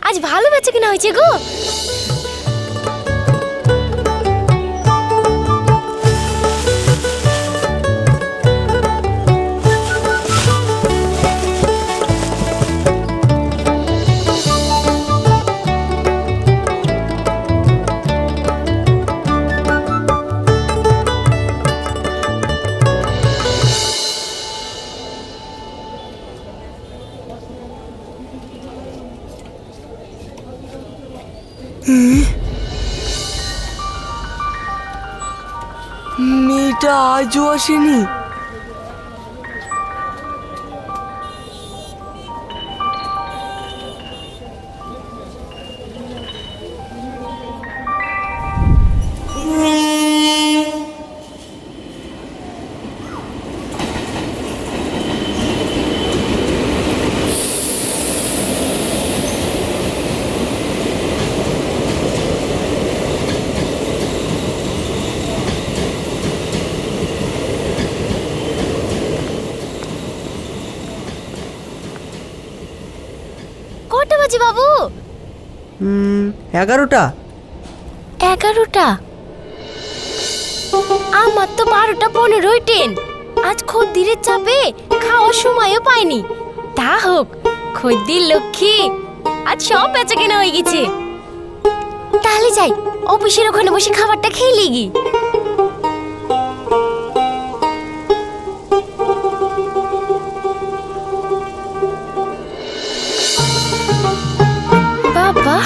আজ ভালো বেচে কিনা হয়েছে গো। মেয়েটা আজও আসেনি। কটা বাজে বাবু? 11টা। 11টা? আমার তো 12টা 15ই ট্রেন। আজ খদ্দিরের চাপে খাওয়ার সময়ও পাইনি। তা হোক, খদ্দির লক্ষ্মী, আজ সব বেচা কেনা হয়ে গেছে। তাহলে যাই, অফিসের ওখানে বসে খাবারটা খেয়ে লিগি। বাবা,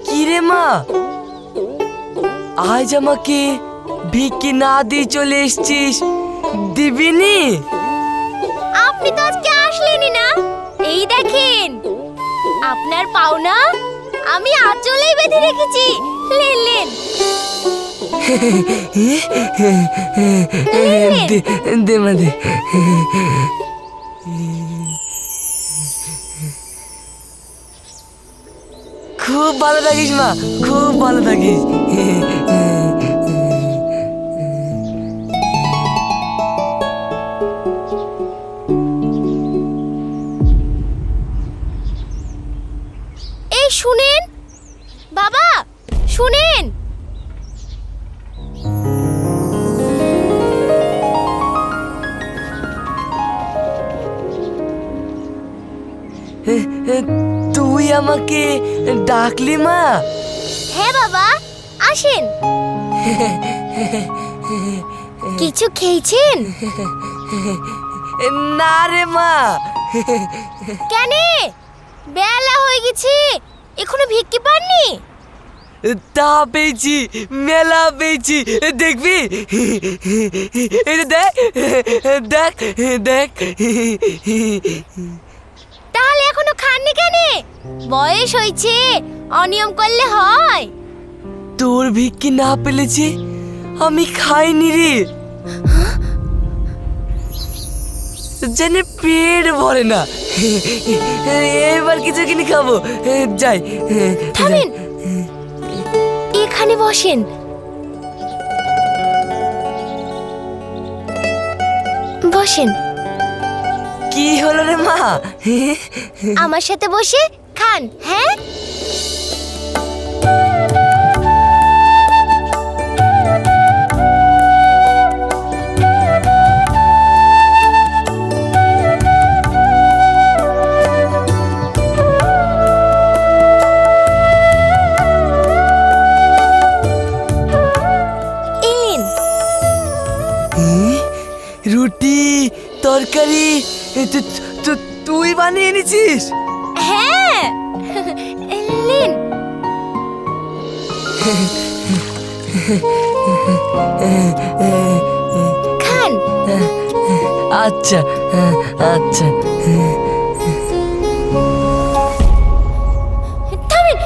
কিরে মা, আজ আমাকে ভিক্ষি না দিয়ে চলে এসছিস, দিবিনি? আপনি তো আজকে আসলেনই না। এই দেখেন, আপনার পাওনা আমি আঁচলেই বেঁধে রেখেছি। Lane lane. দে মা দে। খুব ভালো থাকিস মা, খুব ভালো থাকিস। এই শুনেন বাবা, শুনেন। তুই আমাকে ডাকলি মা? হ্যাঁ বাবা, আসেন। কিছু খেয়েছেন? না রে মা। কেন? বেলা হয়ে গেছে, এখনো ভিক্ষি পাননি? তা পেয়েছি, মেলা পেয়েছি। দেখবি? এই যে দেখ দেখ দেখ। তাহলে এখনো খাননি কেন? বয়স হয়েছে, অনিয়ম করলে হয়? তোর ভিক্ষি না পেলেছি আমি খাইনি রে। জানে পেট ভরে না, এবার কিছু কিনে খাবো। যাই। থামেন, এখানে বসেন। বসেন। কি হলো রে মা? আমার সাথে বসে খান। হ্যাঁ, রুটি তরকারি তুই বানিয়ে এনেছিস? হ্যাঁ। নিন। খান। আচ্ছা আচ্ছা। থামেন।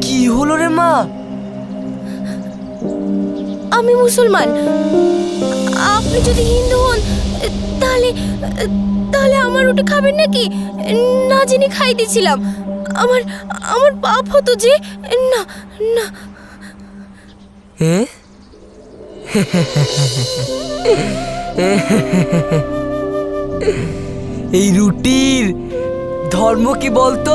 কি হলো রে মা? আমি মুসলমান, আপনি যদি হিন্দু হন তাহলে তাহলে আমার রুটি খাবেন নাকি? না জেনে খাই দিয়েছিলাম। আমার আমার পাপ হতো যে। না না। হ্যাঁ? এই রুটির ধর্ম কি বলতো?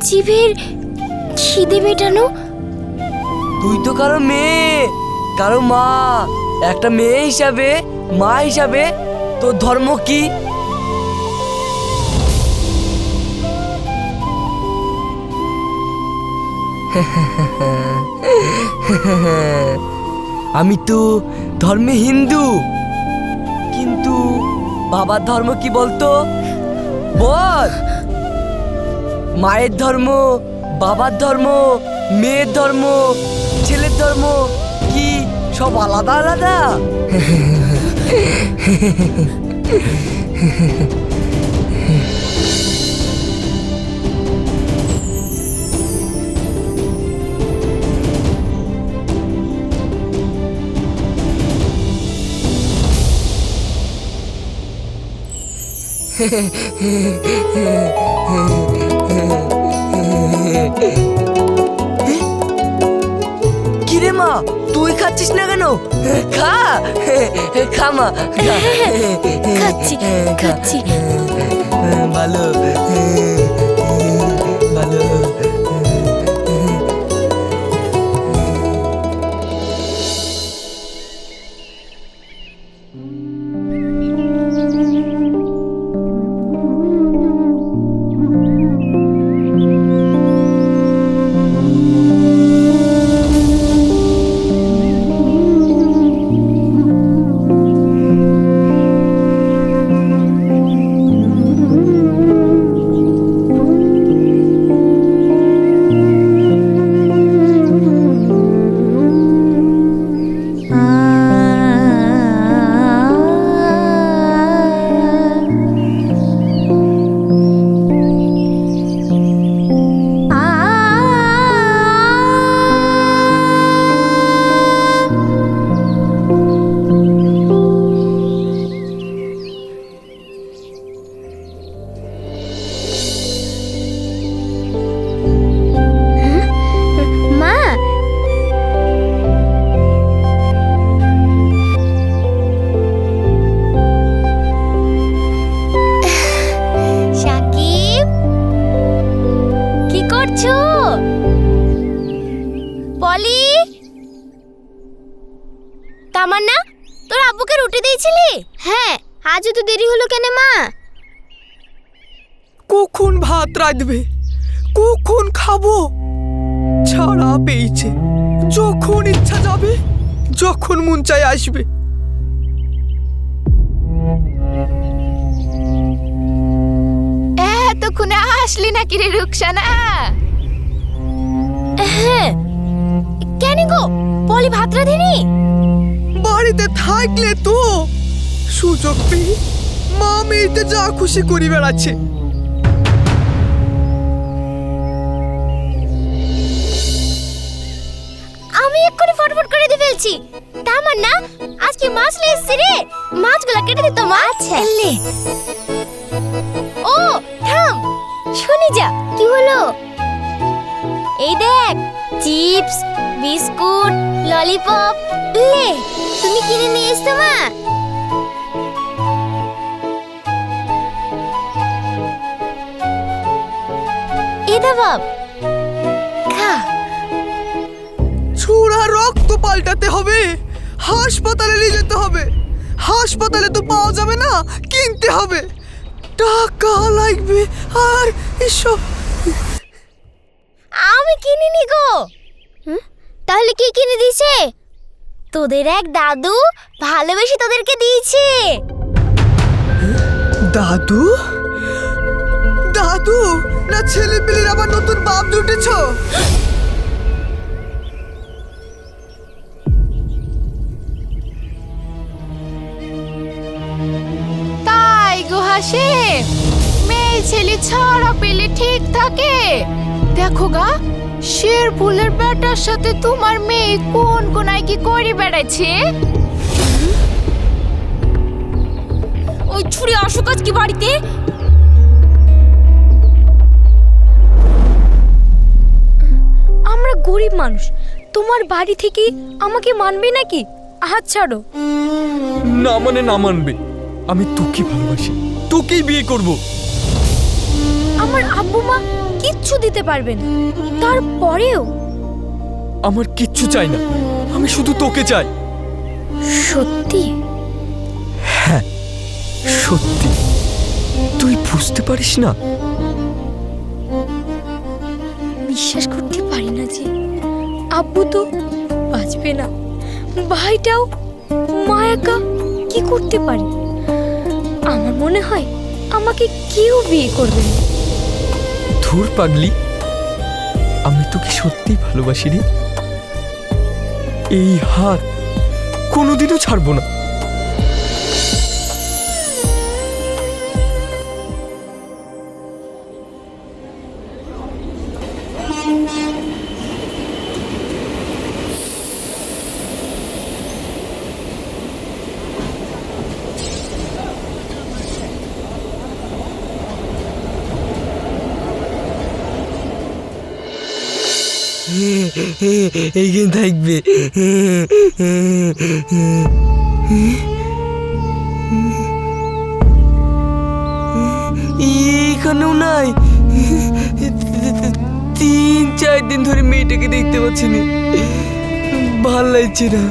জিভের খিদে মেটানো। তুই তো কারো মেয়ে, কারো মা। একটা মেয়ে হিসাবে, মা হিসাবে তোর ধর্ম কি? আমি তো ধর্মে হিন্দু, কিন্তু বাবার ধর্ম কি বলতো? বল। মায়ের ধর্ম, বাবার ধর্ম, মেয়ের ধর্ম, ছেলের ধর্ম কি সব আলাদা আলাদা? কিরে মা, তুই খাচ্ছিস না কেন? খা খা মা, খা। খাচ্ছি খাচ্ছি। ভালো ভালো। মা, সাকিব কি করছো? পলি, তামান্না, তোর আব্বুকে রুটি দিয়েছিলি? হ্যাঁ। আজ তো দেরি হলো কেন মা? কখন ভাত রাঁধবে, কখন খাবো? ছাড়া পেয়েছে, যখন ইচ্ছা যাবে, যখন মন চায় আসবে। এতক্ষণে আসলি নাকি রে রুকসানা? হ্যাঁ। কেন গো, পলি ভাত রাঁধেনি? বাড়িতে থাকলে তো সুযোগ পেয়ে মা মেয়েতে যা খুশি করি বেড়াচ্ছে। আমি এক্ষুনি ফটফট করে দিয়ে ফেলছি। তামান্না, আজকে মাছ নিয়ে এসেছি রে, মাছগুলো কেটে দিত মা। আচ্ছা লে। ও থাম, শুনি যা। কি হলো? এই দেখ, চিপস, বিস্কুট, ললিপপ। লে, তুমি কিনে নিয়ে এসছো মা? এদা বাপ, খা। ছোড়া রক্ত পাল্টাতে হবে, হাসপাতালে নিয়ে যেতে হবে। হাসপাতালে তো পাওয়া যাবে না, কিনতে হবে, টাকা লাগবে। আর এসব আমি কিনিনি গো। তাহলে কি কিনে দিয়েছে? তোদের এক দাদু ভালোবেসে তোদেরকে দিয়েছে। দাদু? না ছেলে পিলের আবার নতুন বাপ জুটেছ? তাই গো হাসে, মেয়ে ছেলে ছাড়া পেলে ঠিক থাকে? দেখো গা, শের ফুলের বেটার সাথে তোমার মেয়ে কোন কোনায় কি করে বেড়াচ্ছে। ওই ছুরি আসুক আজ কি বাড়িতে। আমরা গরিব মানুষ, তোমার বাড়ি থেকে আমাকে মানবে নাকি? হাত ছাড়ো। না মানে না মানবে, আমি তোকে ভালোবাসি, তোকেই বিয়ে করব। আমার আব্বু মা কিচ্ছু দিতে পারবে না, তারপরেও আমার কিচ্ছু চাই না, আমি শুধু তোকে চাই। সত্যি? সত্যি, তুই বুঝতে পারিস না? বিশ্বাস করতে পারি না যে আব্বু তো বাঁচবে না, ভাইটাও, মা একা কি করতে পারে? আমার মনে হয় আমাকে কেউ বিয়ে করবে না। ধুর পাগলি, আমি তোকে সত্যিই ভালোবাসি রে। এই হাত কোনোদিনও ছাড়বো না। এইখানে থাকবে। এখানেও নাই। 3-4 দিন ধরে মেয়েটাকে দেখতে পাচ্ছি না, ভাল লাগছে না।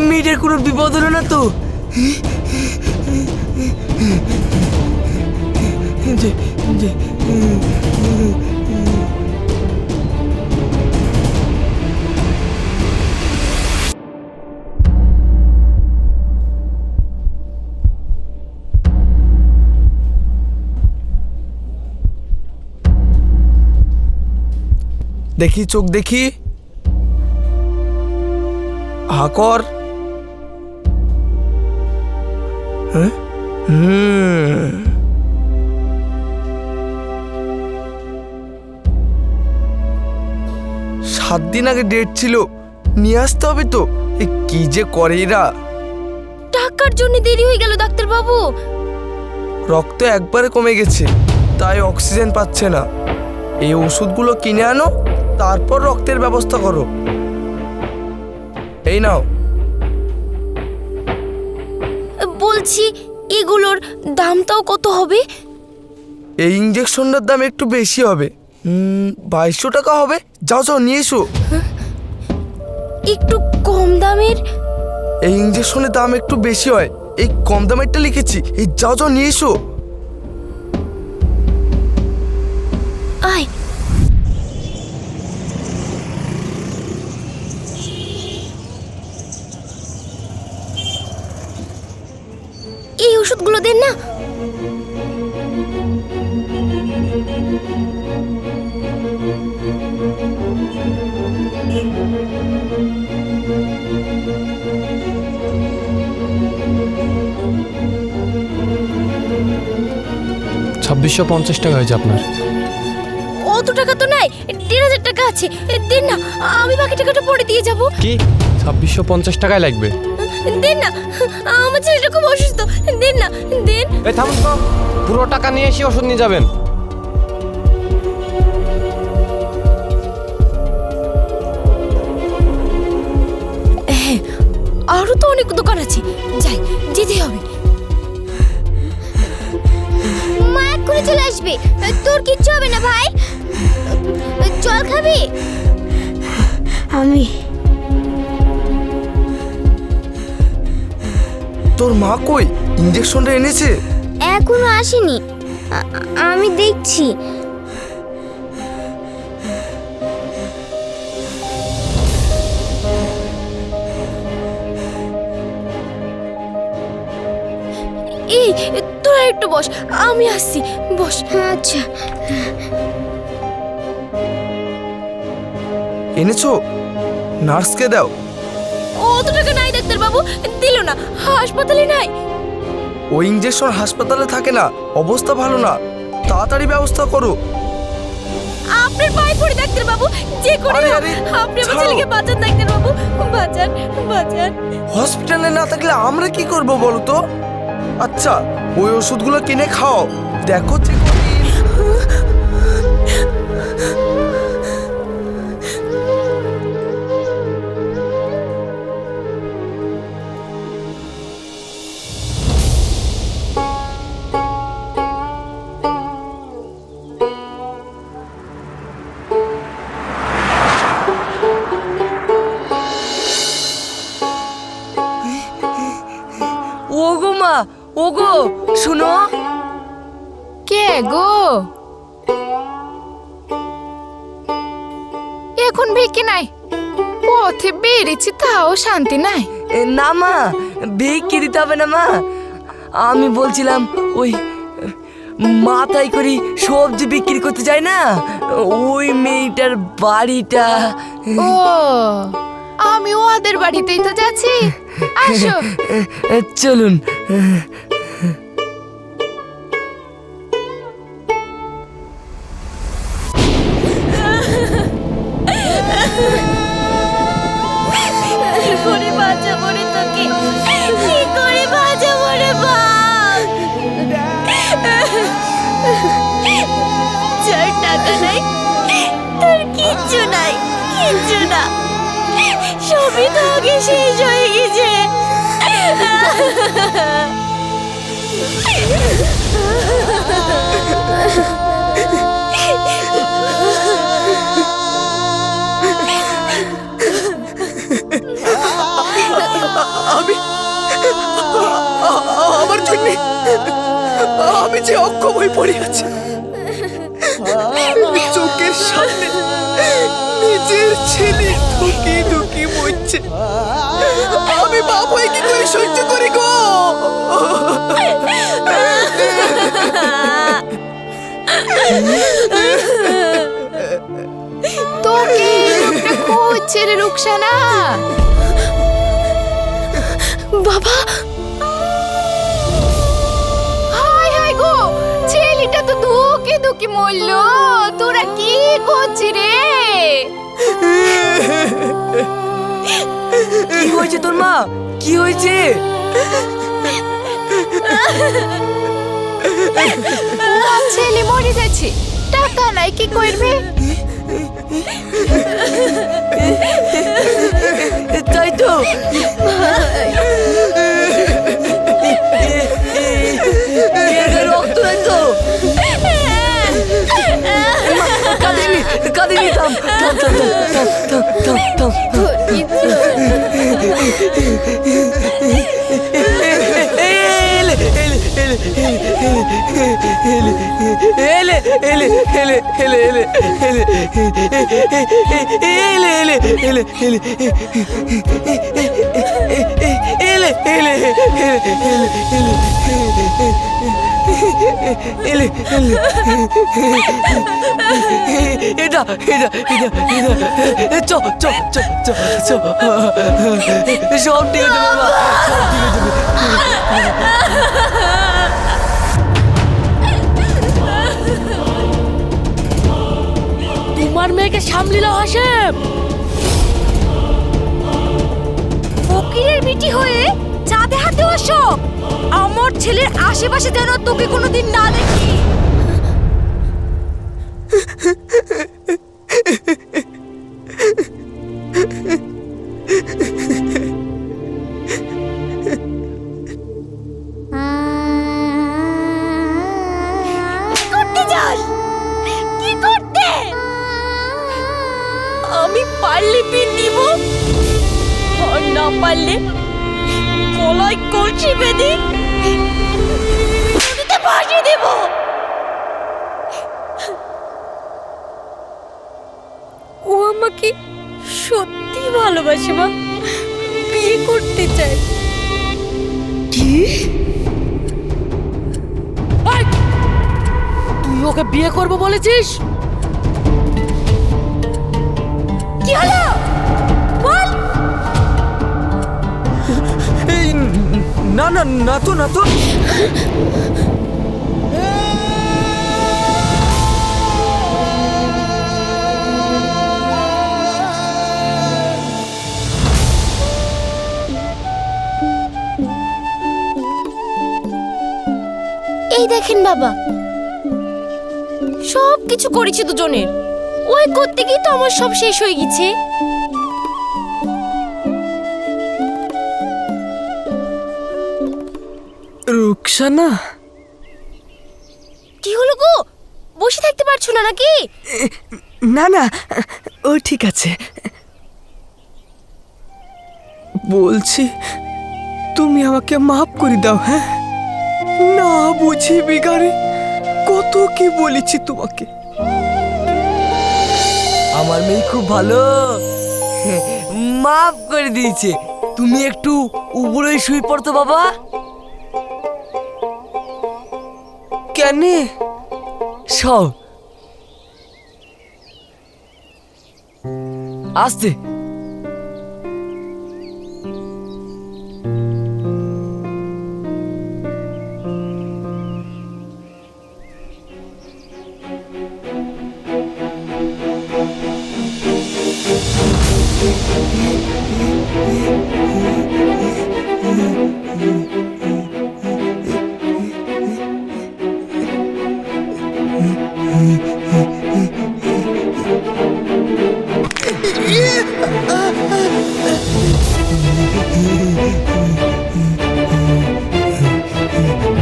মেয়েটার কোনো বিপদ হলো না তো? দেখি, চোখ দেখি, হা কর। হ্যাঁ, 7 দিন আগে ডেট ছিল, নিয়ে আসতে হবে তো। কি যে করে এরা। টাকার জন্য দেরি হয়ে গেল ডাক্তার বাবু। রক্ত একবারে কমে গেছে, তাই অক্সিজেন পাচ্ছে না। এই ওষুধগুলো কিনে আনো, তারপর রক্তের ব্যবস্থা করো। এই নাও। বলছি এগুলোর দামটাও কত হবে? এই ইঞ্জেকশনটার দাম একটু বেশি হবে, 2200 টাকা হবে। যাও যাও, নিয়ে এসো। একটু কম দামের? এই ইঞ্জেকশনের দাম একটু বেশি হয়, এই কম দামেরটা লিখেছি। এই যাও যাও, নিয়ে এসো। আয়। এই ওষুধগুলো দেন না। টাকা হয়েছে আপনার। অত টাকা তো নাই, 1,000 টাকা আছে। দেন না, আমি বাকি টাকাটা পরে দিয়ে যাব। কি 2650 টাকায় লাগবে? দেন না, আমার ছেলেটা খুব অসুস্থ। দেন না, দেন। এই থামুন তো, পুরো টাকা নিয়ে এসে ওষুধ নিয়ে যাবেন। হ্যাঁ, আরো তো অনেক দোকান আছে, যাই, যেতে হবে। মা এক্ষুনি চলে আসবে, তোর কিচ্ছু হবে না ভাই। জল খাবি? আমি। তোর মা কই? ইঞ্জেকশনটা এনেছে? এখনো আসেনি, আমি দেখছি। এই, তোর তোরা একটু বস, আমি আসছি, বস। আচ্ছা। এনেছো? নার্সকে দাও। অত টাকা নাই ডাক্তার বাবু, দিল না, হাসপাতালে নাই। ওই ইঞ্জেকশন হাসপাতালে থাকে না, অবস্থা ভালো না, তাড়াতাড়ি ব্যবস্থা করো। আপনার পায়ে পড়ে ডাক্তার বাবু, যে করে আরে, হোক, আরে, আপনি আমার ছাড়ো। ছেলেকে বাঁচান ডাক্তার বাবু, বাঁচান, বাঁচান। হসপিটালে না থাকলে আমরা কি করব বলো তো? আচ্ছা, ওই ওষুধগুলো কিনে খাও, দেখো চেক করে। ওগো মা, ওগো শুনো। কে গো? এখন ভিকি নাই, পথে বেরিয়েছি তাও শান্তি নাই। না মা, ভিক্ষি দিতে হবে না মা। আমি বলছিলাম ওই মাথায় করি সবজি বিক্রি করতে যায় না, ওই মেয়েটার বাড়িটা। ও, আমি ওদের বাড়িতেই তো যাচ্ছি, আসো। চলুন। কি করে বাঁচাবো রে তোকে, কি করে বাঁচাবো রে বাপ? যার টাকা নাই তার কিচ্ছু নাই, কিচ্ছু না, সবই তো আগে শেষ হয়ে গেছে। আমি আমার জন্য আমি যে অক্ষম হয়ে পড়ে আছি, চোখের সামনে নিজের ছেলে ধুকি ধুকি মরছে, আমি বাপ হয়ে কি করে সহ্য করি গো? তোকে এই লোকটা খুঁজছে রে রুকসানা। বাবা, হায় হায় গো, ছেলেটা তো ধুকে ধুকে মরলো, তোরা কি করছি রে? কি হয়েছে তোর মা? কি হয়েছে? ছেলে মরে যাচ্ছে, টাকা নাই, কি করবে? তাই তো। রক্ত নাই তো। কাঁদিনি, কাঁদিনি, থাম থাম থাম থাম থাম থাম থাম। এলে এলে এলে এলে এলে এলে এলে এলে এলে এলে এলে এলে এলে এলে এলে এলে এটা এটা এটা এটা চ চ চ চ চ সব ঠিক আছে বাবা, সব ঠিক আছে। তোমার মেয়েকে সামলিল হাসেম। ফকিরের বিটি হয়ে চাঁদে হাতে আসো, আমার ছেলের আশেপাশে যেন তোকে কোনোদিন না দেখি। কি করতে যাস? কি করতে? আমি পারলে পিন দিব, আর না পারলে গলায় কলসি বেঁধে নদীতে ভাসিয়ে দেব। ও আমাকে সত্যি ভালোবাসে মা, বিয়ে করতে চায়। কি? তুই ওকে বিয়ে করবো বলেছিস? কি হলো বল। এই না না না তো না তো এই দেখেন বাবা, সব কিছু করেছি দুজনের, ওই করতে গিয়ে তো আমার সব শেষ হয়ে গেছে। রুকসানা, কি হলো গো, বসে থাকতে পারছো না নাকি? না না, ও ঠিক আছে। বলছি তুমি আমাকে মাফ করে দাও। হ্যাঁ, না বুঝি বিগারে কত কি বলেছি তোমাকে। আমার মেয়ে খুব ভালো, মাফ করে দিয়েছে। তুমি একটু উপরে শুয়ে পড়তো বাবা। কেন? সব আস্তে।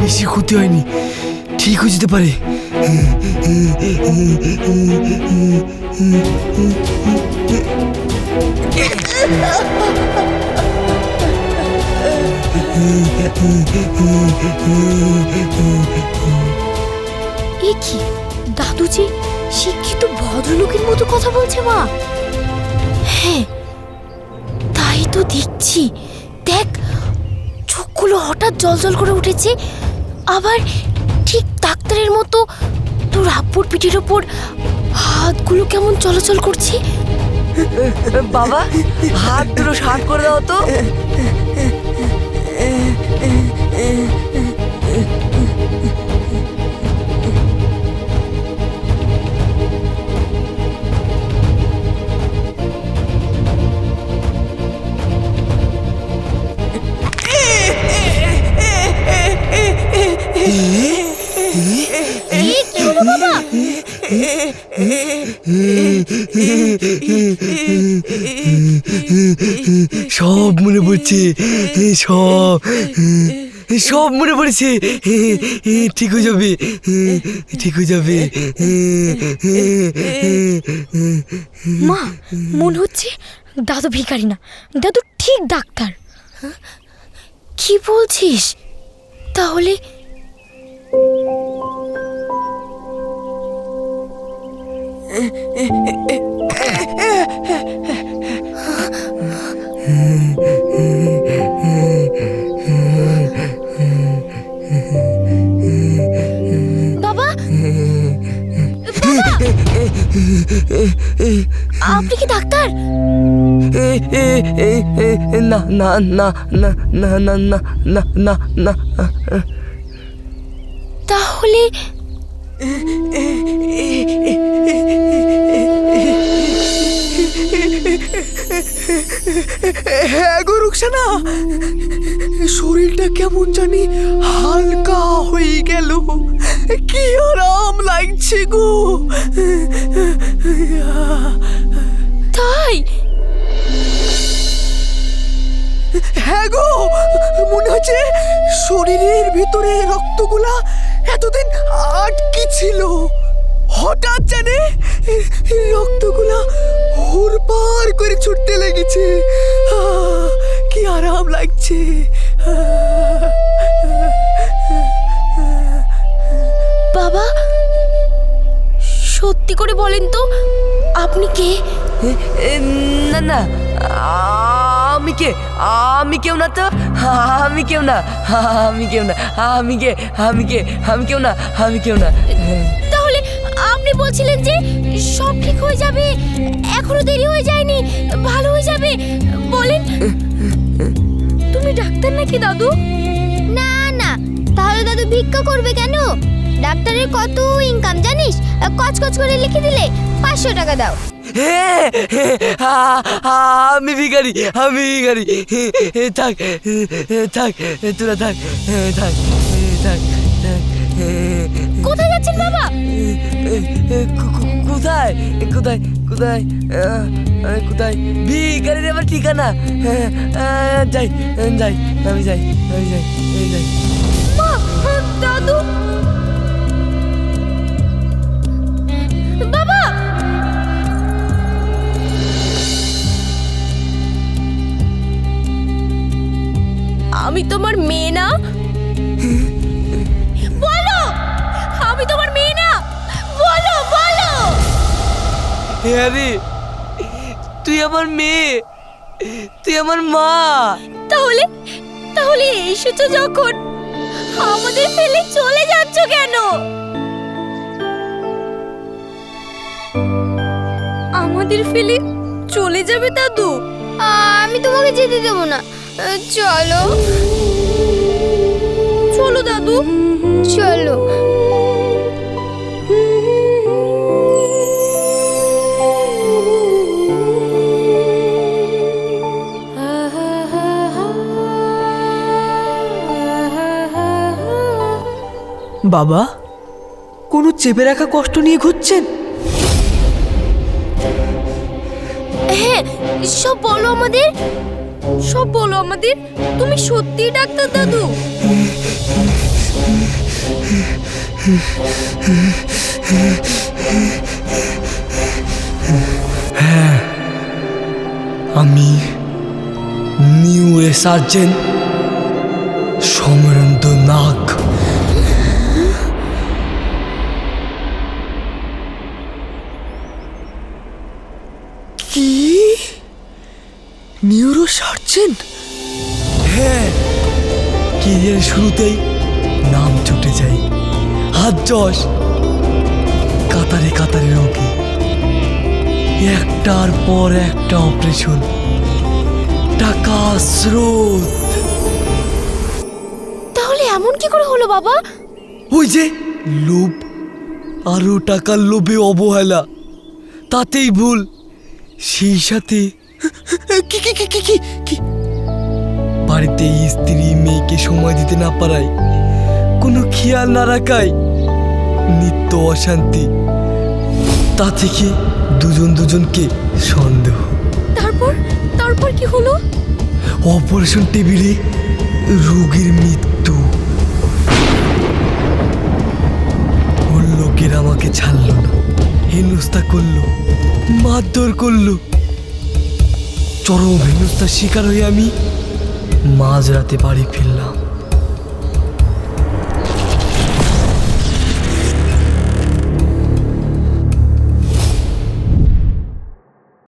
বেশি ক্ষতি হয়নি, ঠিক হয়ে যেতে পারে। এ কি, দাদু যে শিক্ষিত ভদ্রলোকের মতো কথা বলছে মা। হ্যাঁ, তাই তো দেখছি। দেখ, চোখগুলো হঠাৎ জলজল করে উঠেছে, আবার ঠিক ডাক্তারের মতো তোর আব্বুর পিঠের ওপর হাতগুলো কেমন চলাচল করছে। বাবা, হাত দুটো শার্ট করে দাও তো। কি হলো বাবা? সব মনে পড়ছে, সব সব মনে পড়েছে। ঠিক হয়ে যাবে, ঠিক হয়ে যাবে। মা, মনে হচ্ছে দাদু ভিখারি না, দাদু ঠিক ডাক্তার। কি বলছিস? তাহলে বাবা, আপনি কি ডাক্তার? না না না না না না না না না না। তাহলে হ্যাঁ গো রুকসানা, শরীরটা কেমন জানি হালকা হয়ে গেল, কি আরাম লাগছে গো। তাই? হ্যাঁ গো, মনে হচ্ছে শরীরের ভিতরে রক্তগুলা এতদিন আটকে ছিল, হঠাৎ জানে রক্তগুলা হুড়পার করে ছুটতে লেগেছে। কি আরাম লাগছে। বাবা, সত্যি করে বলেন তো, আপনি কে? না না, আমি কে? আমি কেউ না তো, আমি কেউ না, আমি কেউ না, আমি কে? আমি কে? আমি কেউ না, আমি কেউ না। তাহলে সব ঠিক হয়ে যাবে, এখনো দেরি হয়ে যায়নি, ভালো হয়ে যাবে বলেন। তুমি ডাক্তার নাকি দাদু? না না, তাহলে দাদু ভিক্ষা করবে কেন? ডাক্তারের কত ইনকাম জানিস? কচকচ করে লিখে দিলে 500 টাকা দাও। আমি ভিখারি, আমি ভিখারি। থাক থাক, তোরা থাক থাক থাক থাক। কোথায় যাচ্ছেন বাবা? কোথায় কোথায় কোথায় কোথায়? ভিখারির আমার ঠিকানা। যাই যাই, আমি যাই, আমি যাই, আমি যাই। মা, দাদু, বাবা। আমি তোমার মেয়ে না? বলো, আমি তোমার মেয়ে না? বলো বলো। আরে তুই আমার মেয়ে, তুই আমার মা। তাহলে তাহলে এসেছো যখন, আমাদের ফেলে চলে যাচ্ছ কেন? আমাদের ফেলে চলে যাবে দাদু? আমি তোমাকে যেতে দেবো না। চলো চলো দাদু, চলো। বাবা, কোনো চেপে রাখা কষ্ট নিয়ে ঘুরছেন? হ্যাঁ, সব বলো আমাদের, সব বলো আমাদের। তুমি সত্যি ডাক্তার দাদু? আমি নিউরো সার্জেন সমরেন্দ্র নাগ। কি? Neuro surgeon? হ্যাঁ, কেরিয়ার শুরুতেই নাম ছুটে যায়। হাত যশ, কাতারে কাতারে রোগী, একটার পর একটা অপারেশন, টাকা স্রোত। তাহলে এমন কি করে হলো বাবা? ওই যে লোভ, আরো টাকার লোভে অবহেলা, তাতেই ভুল। সেই সাথে কি কি কি কি কি কি? বাড়িতে স্ত্রী মেয়েকে সময় দিতে না পারায়, কোনো খেয়াল না রাখায় নিত্য অশান্তি, তা থেকে দুজন দুজনকে সন্দেহ। তারপর তারপর কি হলো? অপারেশন টেবিলে রোগীর মৃত্যু। ওর লোকের আমাকে ছাড়লো না, হেনস্থা করলো, মারধর করলো। চরম হেনস্থার শিকার হয়ে আমি মাঝরাতে বাড়ি ফিরলাম।